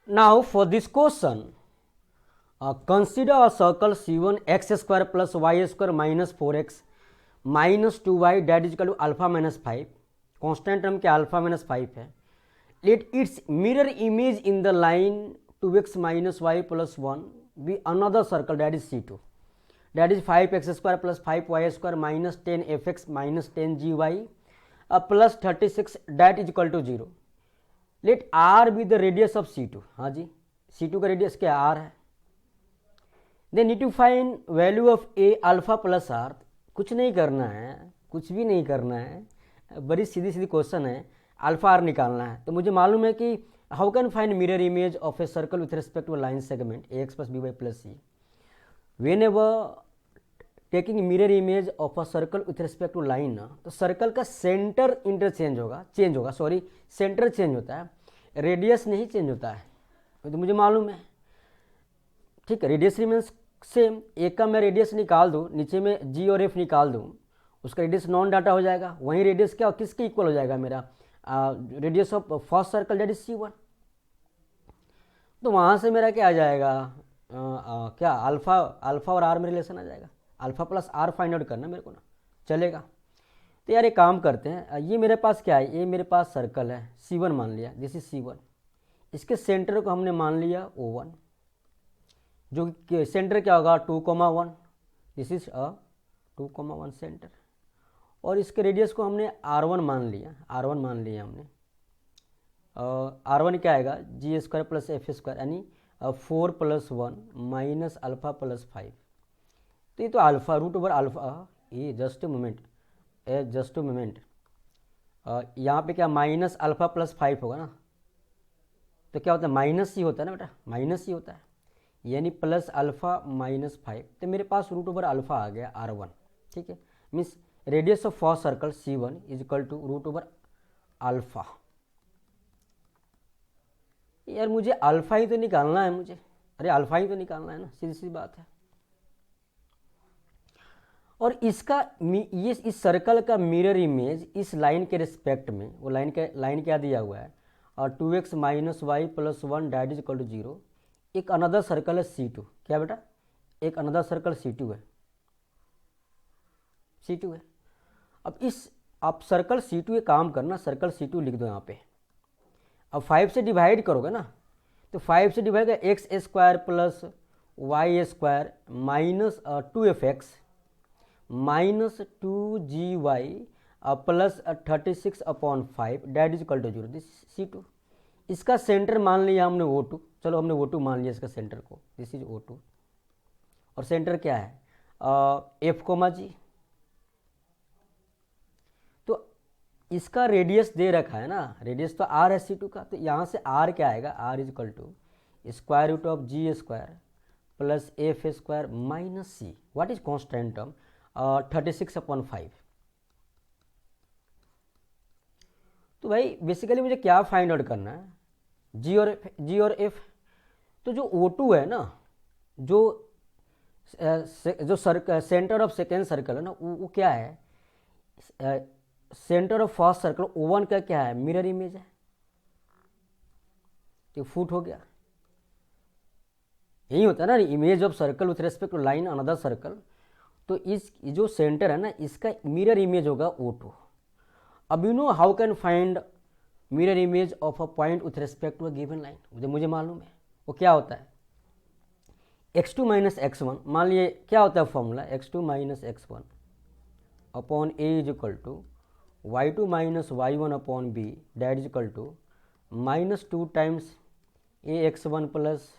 Now for this question, consider a circle C1 x square plus y square minus 4x minus 2y that is equal to alpha minus 5. Constant term क्या alpha minus 5 है. Let its mirror image in the line 2x minus y plus 1 be another circle that is C2. That is 5x square plus 5y square minus 10fx minus 10gy plus 36 that is equal to 0. Let R be the radius of C two. हाँ जी, C two का radius क्या R है. They need to find value of a alpha plus R. कुछ नहीं करना है, कुछ भी नहीं करना है, बड़ी सीधी सीधी क्वेश्चन है. अल्फा आर निकालना है. तो मुझे मालूम है कि how can find mirror image of a circle with respect to line segment A X plus B Y plus C. Whenever taking mirror image of a circle with respect to line ना, तो circle का centre interchange होगा, change होगा, sorry centre change होता है, radius नहीं change होता है. तो मुझे मालूम है, ठीक है. Radius remains same. एक का मैं रेडियस निकाल दूँ, नीचे में जी और एफ निकाल दूँ, उसका रेडियस नॉन डाटा हो जाएगा. वहीं रेडियस क्या किसके इक्वल हो जाएगा मेरा, radius of first circle that is C1. तो वहाँ से मेरा क्या आ जाएगा, क्या अल्फा और आर में रिलेशन आ जाएगा. Alpha plus R find out करना मेरे को ना, चलेगा. तो यार एक काम करते हैं, ये मेरे पास क्या है, ये मेरे पास सर्कल है C1 मान लिया, दिस इज C1. इसके सेंटर को हमने मान लिया O1, जो कि सेंटर क्या होगा 2,1. This is 2,1 centre. और इसके रेडियस को हमने R1 मान लिया, R1 मान लिया हमने. R1 क्या आएगा, G square plus F square, यानी 4 + 1 माइनस अल्फा प्लस 5. तो ये तो अल्फा रूट ओवर अल्फा, ये जस्ट अ मोमेंट, यहाँ पे क्या माइनस अल्फा प्लस 5 होगा ना. तो क्या होता है, माइनस ही होता है ना बेटा, माइनस ही होता है, यानी प्लस अल्फा माइनस 5. तो मेरे पास रूट ओवर अल्फा आ गया R1. ठीक है, means radius of first circle C1 is equal to root over alpha. यार मुझे अल्फा ही तो निकालना है मुझे, अरे अल्फा ही तो निकालना है ना, सीधी सी बात है. और इसका ये इस सर्कल का मिरर इमेज इस लाइन के रिस्पेक्ट में, वो लाइन क्या दिया हुआ है, और 2x minus Y plus 1 that is equal to 0. एक अनदर सर्कल है C2. क्या बेटा, एक अनदर सर्कल C2 है, C2 है. अब इस आप सर्कल C2 ये काम करना, सर्कल C2 लिख दो यहाँ पे. अब 5 से डिवाइड करोगे ना, तो 5 से डिवाइड कर X square plus Y square minus 2fx minus 2gy plus 36/5 that is equal to 0. This C2. इसका सेंटर मान लिया हमने O2. चलो हमने O2 मान लिया इसका सेंटर को, दिस इज O2. और सेंटर क्या है, F, G. तो इसका रेडियस दे रखा है ना, रेडियस तो R है C2 का. तो यहाँ से R क्या आएगा, R is equal to square root of G square plus F square minus C. What is constant term, 36/5. तो भाई बेसिकली मुझे क्या फाइंड आउट करना है, जी और एफ. तो जो O2 है ना, जो सेंटर ऑफ सेकेंड सर्कल है ना, वो क्या है, centre of first circle O1 का क्या है, मिरर इमेज है. तो फुट हो गया, यही होता है ना, image of circle with respect to line another circle. तो इस जो सेंटर है ना, इसका मिरर इमेज होगा O2. अब you know how can find mirror image of a point with respect to a given line. मुझे मालूम है वो क्या होता है, x2 माइनस x1. मान लिए क्या होता है formula, x2 minus x1 upon A is equal to y2 minus y1 upon B that is equal to minus 2 times ax1 plus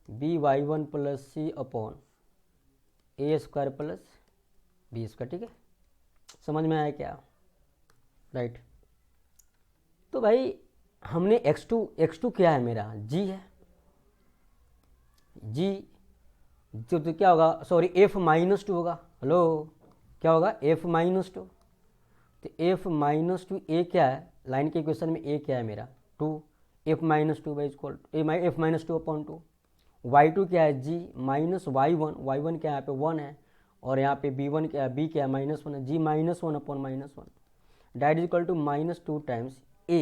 by1 plus C upon A square plus B square. ठीक है, समझ में आया क्या, right. तो भाई हमने x2 क्या है मेरा, g है, g तो क्या होगा, सॉरी f माइनस 2 होगा. हेलो, क्या होगा, f माइनस 2. तो f माइनस 2 ए क्या है, लाइन के इक्वेशन में a क्या है मेरा 2, f minus 2 by equal f minus 2 upon 2. y2 क्या है, g माइनस y1 क्या है, यहाँ पे 1 है, और यहाँ पे b1 क्या है, b क्या है -1 है, g -1 upon -1 that is equal to -2 times a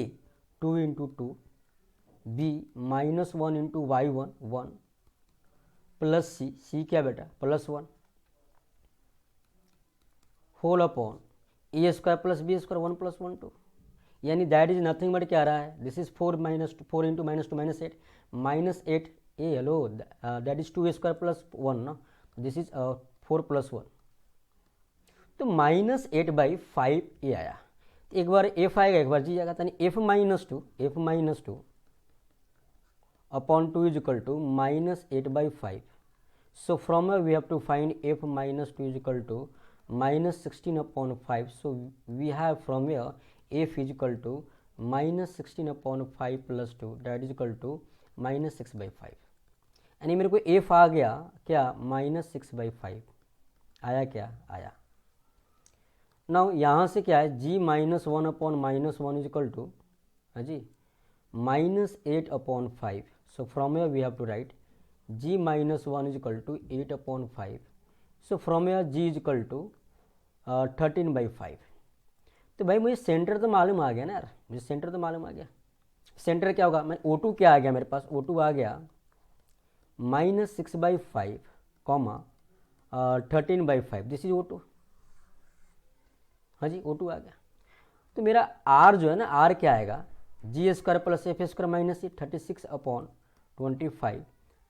2 × 2 B minus one into Y one one plus C क्या बेटा plus one whole upon A square plus B square one plus one two, यानी that is nothing but क्या आ रहा है, this is four minus four into minus two minus eight A hello that is two square plus one ना, this is four plus one, तो minus eight by five ए आया, एक बार F आएगा एक बार जी जाएगा, यानी F minus two upon two is equal to minus eight by five, so from here we have to find f minus 2 is equal to minus 16 upon 5, so we have from here f is equal to minus 16 upon 5 plus 2 that is equal to minus 6 by 5, यानी मेरे को f आ गया क्या minus 6 by 5 आया, क्या आया। Now यहाँ से क्या है g minus one upon minus one is equal to हाँ जी minus eight upon five, so from here we have to write g minus 1 is equal to 8 upon 5, so from here g is equal to 13 by 5, तो भाई मुझे centre तो मालूम आ गया ना यार, मुझे सेंटर तो मालूम आ गया, सेंटर क्या होगा, मैं O2 क्या आ गया मेरे पास, O2 आ गया minus six by five comma 13 by five, this is O2, हाँ जी O2 आ गया, तो मेरा R जो है ना R क्या आएगा G square plus F square minus 36 upon 25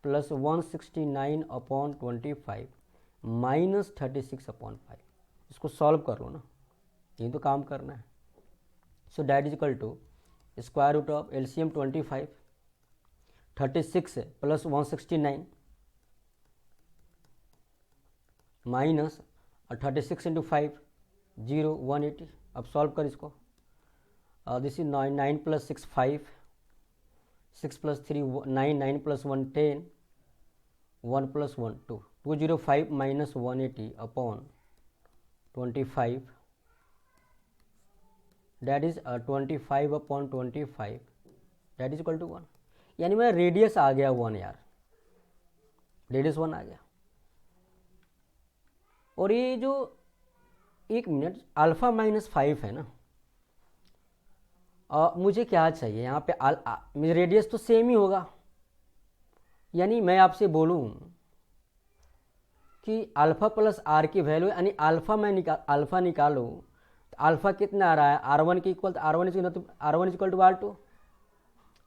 plus 169 upon 25 minus 36 upon 5, इसको सॉल्व कर लो ना, यही तो काम करना है, so that is equal to square root of LCM 25 36 plus 169 minus 36 into 5 0 180, अब सॉल्व कर इसको, this is 9 plus 6 5 6 plus 3 9 9 plus 1 10 1 plus 1 2 205 minus 180 upon 25 that is 25 upon 25 that is equal to 1, यानी मेरा रेडियस आ गया 1 यार, रेडियस 1 आ गया। और ये जो एक मिनट अल्फा माइनस 5 है ना, मुझे क्या चाहिए यहाँ पे मेरा रेडियस तो सेम ही होगा, यानी मैं आपसे बोलूँ कि अल्फ़ा प्लस आर की वैल्यू यानी अल्फ़ा मैं अल्फ़ा निकालूँ तो अल्फ़ा कितना आ रहा है R1 के इक्वल, तो R1 is equal to R2,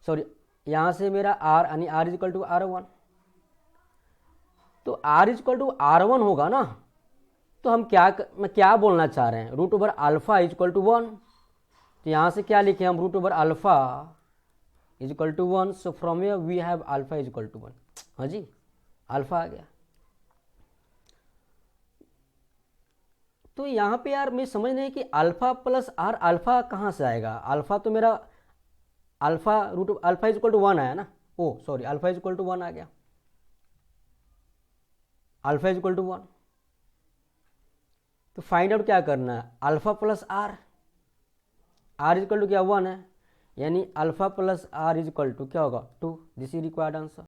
sorry यहाँ से मेरा R यानी R is equal to R1, तो R is equal to R1 होगा ना, तो हम मैं क्या बोलना चाह रहे हैं, root over alpha is equal to 1, तो यहाँ से क्या लिखे हम root over alpha is equal to 1, so from here we have alpha is equal to 1, हाँ जी अल्फ़ा आ गया। तो यहाँ पे यार मैं समझ नहीं कि अल्फ़ा प्लस आर अल्फ़ा कहाँ से आएगा, अल्फ़ा तो मेरा alpha root alpha is equal to 1 आया ना, oh sorry alpha is equal to 1 आ गया, अल्फ़ा इज इक्वल टू 1, तो फाइंड आउट क्या करना है alpha plus R, R is equal to क्या 1 है, यानी alpha plus R is equal to क्या होगा 2, दिस इज रिक्वायर्ड आंसर।